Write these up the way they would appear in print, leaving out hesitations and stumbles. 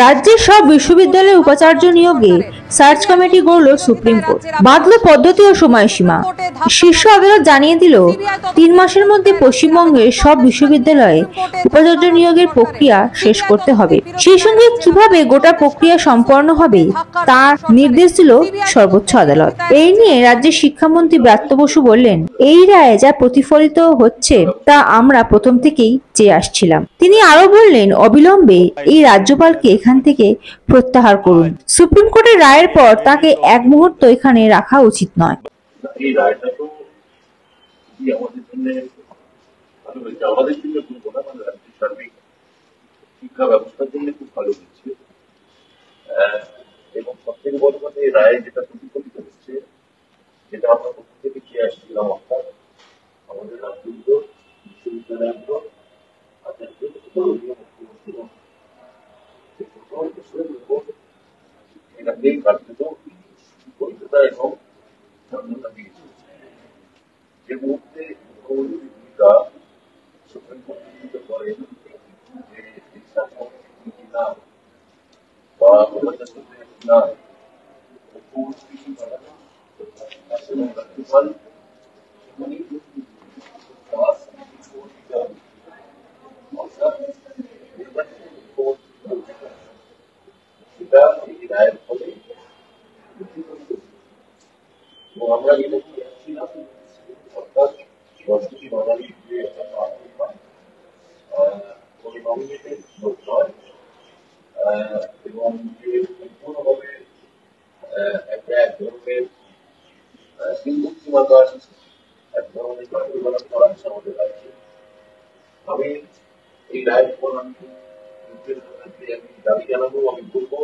রাজ্যের সব বিশ্ববিদ্যালয়ে উপাচার্য নিয়োগে সার্চ কমিটি গড়ল সুপ্রিম কোর্ট, বাঁধল পদ্ধতি ও সময়সীমা। শীর্ষ আদালত জানিয়ে দিল 3 মাসের মধ্যে পশ্চিমবঙ্গের সব বিশ্ববিদ্যালয়ে উপাচার্য নিয়োগের প্রক্রিয়া শেষ করতে হবে। সেই সঙ্গে কিভাবে গোটা প্রক্রিয়া সম্পন্ন হবে তার নির্দেশ দিল সর্বোচ্চ আদালত। এই নিয়ে রাজ্যের শিক্ষামন্ত্রী ব্রাত্য বসু বললেন, এই রায়ে যা প্রতিফলিত হচ্ছে তা আমরা প্রথম থেকেই চেয়ে আসছিলাম। তিনি আরো বললেন, অবিলম্বে এই রাজ্যপালকে এখান থেকে প্রত্যাহার করুন। সুপ্রিম কোর্টের রায়ের পর তাকে এক মুহূর্ত এখানে রাখা উচিত নয়। এই রায়টা তো আমাদের জন্য ভালো হয়েছে, আমাদের জন্য বলবো না, মানে রাজ্যের সার্বিক শিক্ষা ব্যবস্থার জন্য খুব ভালো হচ্ছে। এবং সব থেকে বড় কথা, এই রায়ে যেটা প্রতিফলিত হচ্ছে, যেটা আমরা প্রথম থেকে চেয়ে আসছিলাম, অর্থাৎ আমাদের রাজ্যগুলো বিশ্ববিদ্যালয়গুলো এটাকেই কার্যত বৈধতা এবং স্বাধীনতা দিয়েছে। যে মুহূর্তে ভূমিকা সুপ্রিম কোর্ট নিশ্চিত করেন যে শিক্ষা সংস্কৃতি না বা না এবং রাজ্যপাল সেটা এই রায়ের ফলে আমরা যেটা ছিলাম, অর্থাৎ সরস্বতী বাঙালি যে নমিনেটেড লোক নয় এবং যে সম্পূর্ণভাবে একটা এক ধরনের হিন্দু সীমাকার এক ধরনের কার্যকলাপ করা হচ্ছে আমাদের রাজ্যে। আমি এই রায়ের পর আমি দাবি জানাবো, আমি বলবো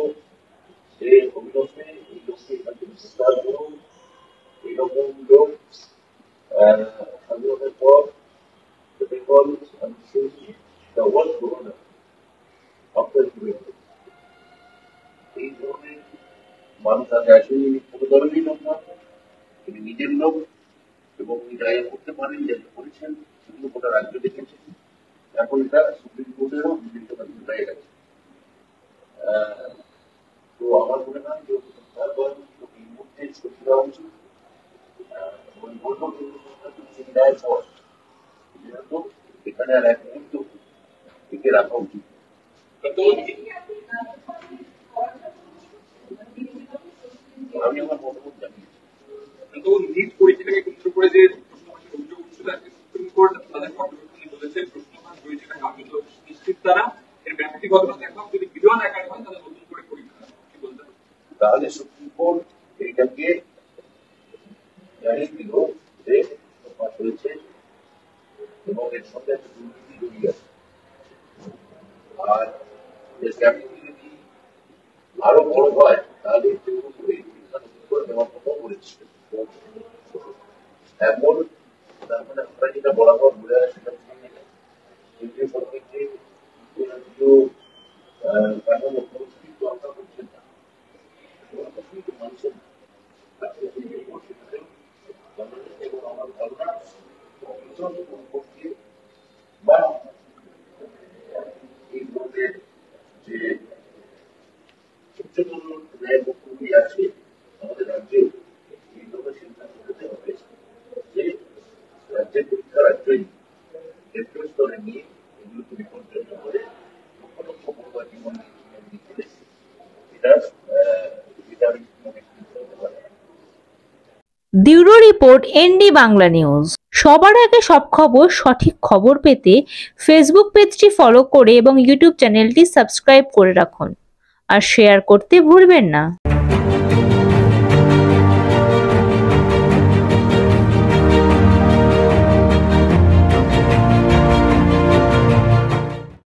যে অবিলম্বে এই লোককে এখান থেকে প্রত্যাহার করুন। এইরকম লোক স্বাধীনতার পর এই ধরনের মানুষ আগে আসেনি, কোনো ধরনের লোক না, তিনি নিজের লোক এবং রায় করতে পারেন, যেটা করেছেন সেগুলো গোটা রাজ্য দেখেছেন। এখন এটা সুপ্রিম কোর্টেরও বিভিন্ন রায় গেছে। তো আমার মনে হয় যে এই মুহূর্তে ছুটি দেওয়া উচিত। এখানে আর এক মুহূর্ত টিকে রাখা উচিত। আমি আমার মতামত জানিয়েছি। কিন্তু নিট পরীক্ষাকে কেন্দ্র করে যে অভিযোগ উঠছিল, সুপ্রিম কোর্ট তাদের পর্যবেক্ষণে বলেছে প্রশ্নমান হয়েছিল কার্যত নিশ্চিত তারা এর ব্যক্তিগতটা দেখা, যদি বিলন আকারে হয় তাহলে নতুন করে পরীক্ষা কি বলতে, তাহলে সুপ্রিম কোর্ট এটাকে জানিয়ে দিল যে হয়েছে এবং এর সঙ্গে একটা দুর্নীতি জড়িয়ে আছে। আর এর ক্যাপিটি যদি আরো বড় হয় তাহলে করে দেওয়ার কথা বলেছে। এখন তার মানে আমরা যেটা বরাবর বলে আসছি, কেন্দ্রীয় সরকার যে কাঠামো দরকার করছেন না, মানছেন এবং আমার ধারণা বা এই লোকের যে উচ্চতর ন্যায় প্রক্রিয়া আছে আমাদের রাজ্যে, এই লোকের সিদ্ধান্ত নিতে হবে যে রাজ্যের পরীক্ষা রাজ্যই কেন্দ্রীয় স্তরে নিয়ে এগুলোকে বিপর্যয় করে লক্ষ লক্ষ জীবন দিতে, এটা আমি মনে করতে পারি। Bureau report, ND Bangla news. সবার আগে সব খবর, সঠিক খবর পেতে ফেসবুক পেজটি ফলো করে এবং ইউটিউব চ্যানেলটি সাবস্ক্রাইব করে রাখুন আর শেয়ার করতে ভুলবেন না।